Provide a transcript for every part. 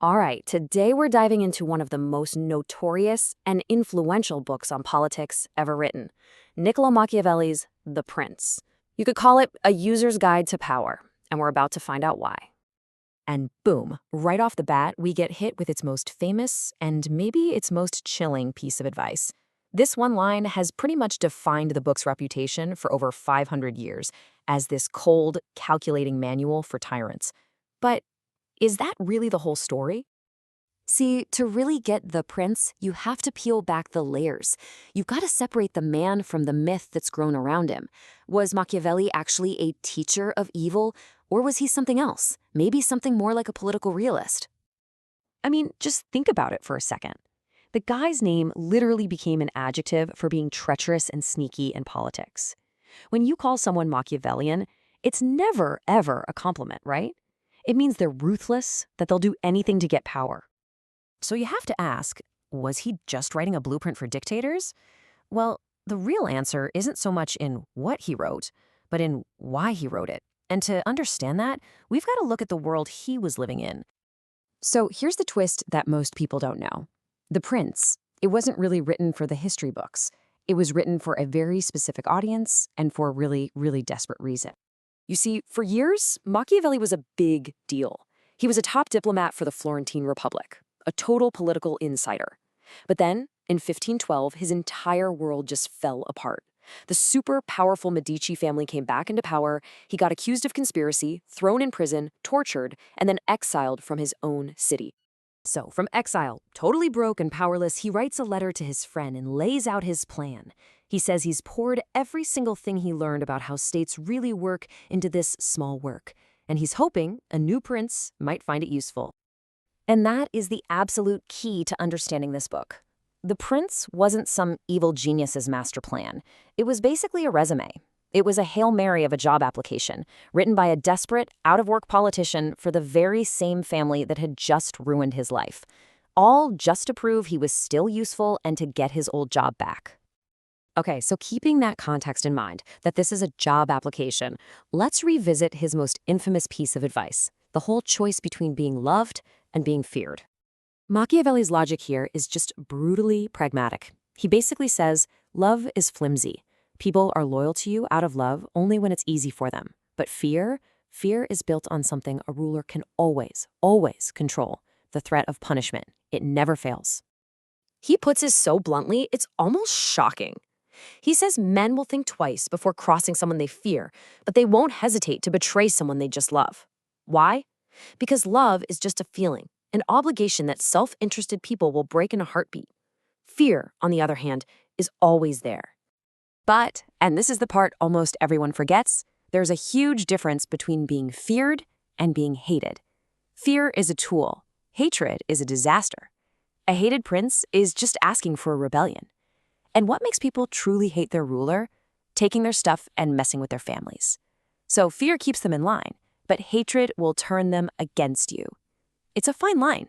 All right, today we're diving into one of the most notorious and influential books on politics ever written, Niccolò Machiavelli's The Prince. You could call it a user's guide to power, and we're about to find out why. And boom, right off the bat, we get hit with its most famous and maybe its most chilling piece of advice. This one line has pretty much defined the book's reputation for over 500 years as this cold, calculating manual for tyrants. But is that really the whole story? See, to really get the prince, you have to peel back the layers. You've got to separate the man from the myth that's grown around him. Was Machiavelli actually a teacher of evil, or was he something else? Maybe something more like a political realist? I mean, just think about it for a second. The guy's name literally became an adjective for being treacherous and sneaky in politics. When you call someone Machiavellian, it's never, ever a compliment, right? It means they're ruthless, that they'll do anything to get power. So you have to ask, was he just writing a blueprint for dictators? Well, the real answer isn't so much in what he wrote, but in why he wrote it. And to understand that, we've got to look at the world he was living in. So here's the twist that most people don't know. The Prince, it wasn't really written for the history books. It was written for a very specific audience and for a really, really desperate reason. You see, for years, Machiavelli was a big deal. He was a top diplomat for the Florentine Republic, a total political insider. But then, in 1512, his entire world just fell apart. The super powerful Medici family came back into power, he got accused of conspiracy, thrown in prison, tortured, and then exiled from his own city. So, from exile, totally broke and powerless, he writes a letter to his friend and lays out his plan. He says he's poured every single thing he learned about how states really work into this small work, and he's hoping a new prince might find it useful. And that is the absolute key to understanding this book. The Prince wasn't some evil genius's master plan. It was basically a resume. It was a Hail Mary of a job application, written by a desperate, out-of-work politician for the very same family that had just ruined his life. All just to prove he was still useful and to get his old job back. Okay, so keeping that context in mind, that this is a job application, let's revisit his most infamous piece of advice, the whole choice between being loved and being feared. Machiavelli's logic here is just brutally pragmatic. He basically says, love is flimsy. People are loyal to you out of love only when it's easy for them. But fear is built on something a ruler can always, always control, the threat of punishment. It never fails. He puts it so bluntly, it's almost shocking. He says men will think twice before crossing someone they fear, but they won't hesitate to betray someone they just love. Why? Because love is just a feeling, an obligation that self-interested people will break in a heartbeat. Fear, on the other hand, is always there. But, and this is the part almost everyone forgets, there's a huge difference between being feared and being hated. Fear is a tool. Hatred is a disaster. A hated prince is just asking for a rebellion. And what makes people truly hate their ruler? Taking their stuff and messing with their families. So fear keeps them in line, but hatred will turn them against you. It's a fine line.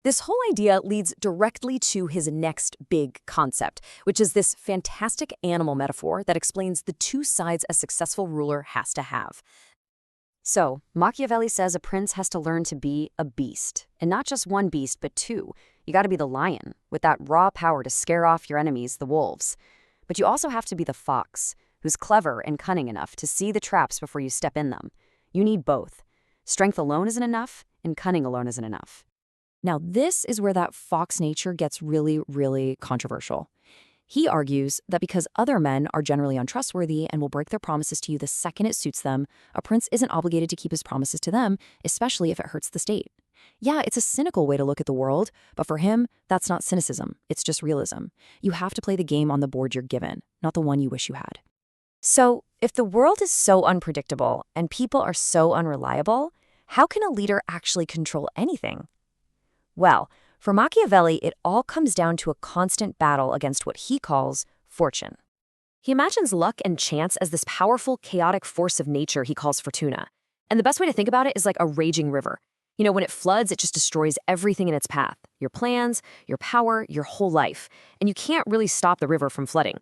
This whole idea leads directly to his next big concept, which is this fantastic animal metaphor that explains the two sides a successful ruler has to have. So, Machiavelli says a prince has to learn to be a beast. And not just one beast, but two. You got to be the lion, with that raw power to scare off your enemies, the wolves. But you also have to be the fox, who's clever and cunning enough to see the traps before you step in them. You need both. Strength alone isn't enough, and cunning alone isn't enough. Now, this is where that fox nature gets really, really controversial. He argues that because other men are generally untrustworthy and will break their promises to you the second it suits them, a prince isn't obligated to keep his promises to them, especially if it hurts the state. Yeah, it's a cynical way to look at the world, but for him, that's not cynicism. It's just realism. You have to play the game on the board you're given, not the one you wish you had. So, if the world is so unpredictable and people are so unreliable, how can a leader actually control anything? Well, for Machiavelli, it all comes down to a constant battle against what he calls fortune. He imagines luck and chance as this powerful, chaotic force of nature he calls fortuna. And the best way to think about it is like a raging river. You know, when it floods, it just destroys everything in its path. Your plans, your power, your whole life. And you can't really stop the river from flooding.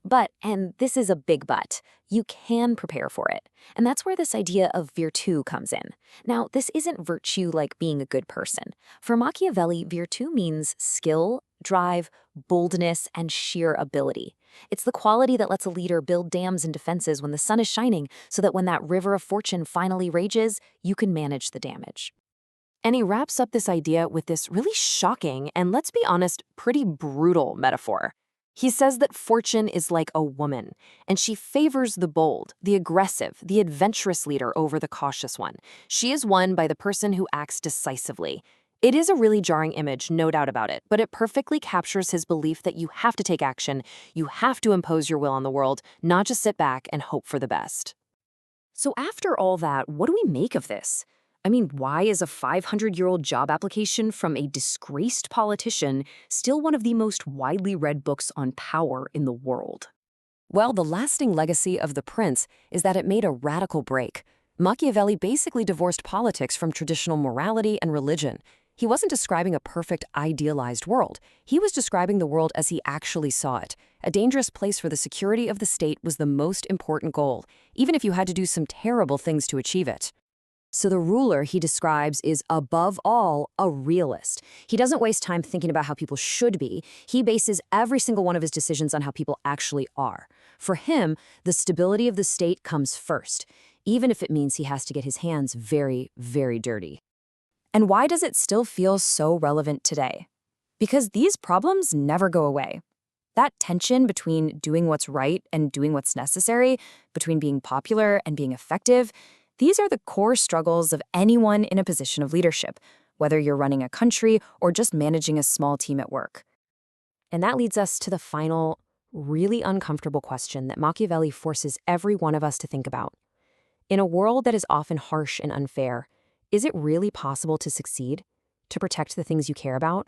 But, and this is a big but, you can prepare for it. And that's where this idea of virtù comes in. Now, this isn't virtue like being a good person. For Machiavelli, virtù means skill, drive, boldness, and sheer ability. It's the quality that lets a leader build dams and defenses when the sun is shining so that when that river of fortune finally rages, you can manage the damage. And he wraps up this idea with this really shocking and, let's be honest, pretty brutal metaphor. He says that fortune is like a woman, and she favors the bold, the aggressive, the adventurous leader over the cautious one. She is won by the person who acts decisively. It is a really jarring image, no doubt about it, but it perfectly captures his belief that you have to take action, you have to impose your will on the world, not just sit back and hope for the best. So after all that, what do we make of this? I mean, why is a 500-year-old job application from a disgraced politician still one of the most widely read books on power in the world? Well, the lasting legacy of The Prince is that it made a radical break. Machiavelli basically divorced politics from traditional morality and religion. He wasn't describing a perfect, idealized world. He was describing the world as he actually saw it. A dangerous place for the security of the state was the most important goal, even if you had to do some terrible things to achieve it. So the ruler he describes is, above all, a realist. He doesn't waste time thinking about how people should be. He bases every single one of his decisions on how people actually are. For him, the stability of the state comes first, even if it means he has to get his hands very, very dirty. And why does it still feel so relevant today? Because these problems never go away. That tension between doing what's right and doing what's necessary, between being popular and being effective, these are the core struggles of anyone in a position of leadership, whether you're running a country or just managing a small team at work. And that leads us to the final, really uncomfortable question that Machiavelli forces every one of us to think about. In a world that is often harsh and unfair, is it really possible to succeed, to protect the things you care about,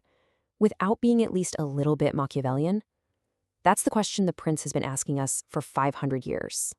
without being at least a little bit Machiavellian? That's the question the prince has been asking us for 500 years.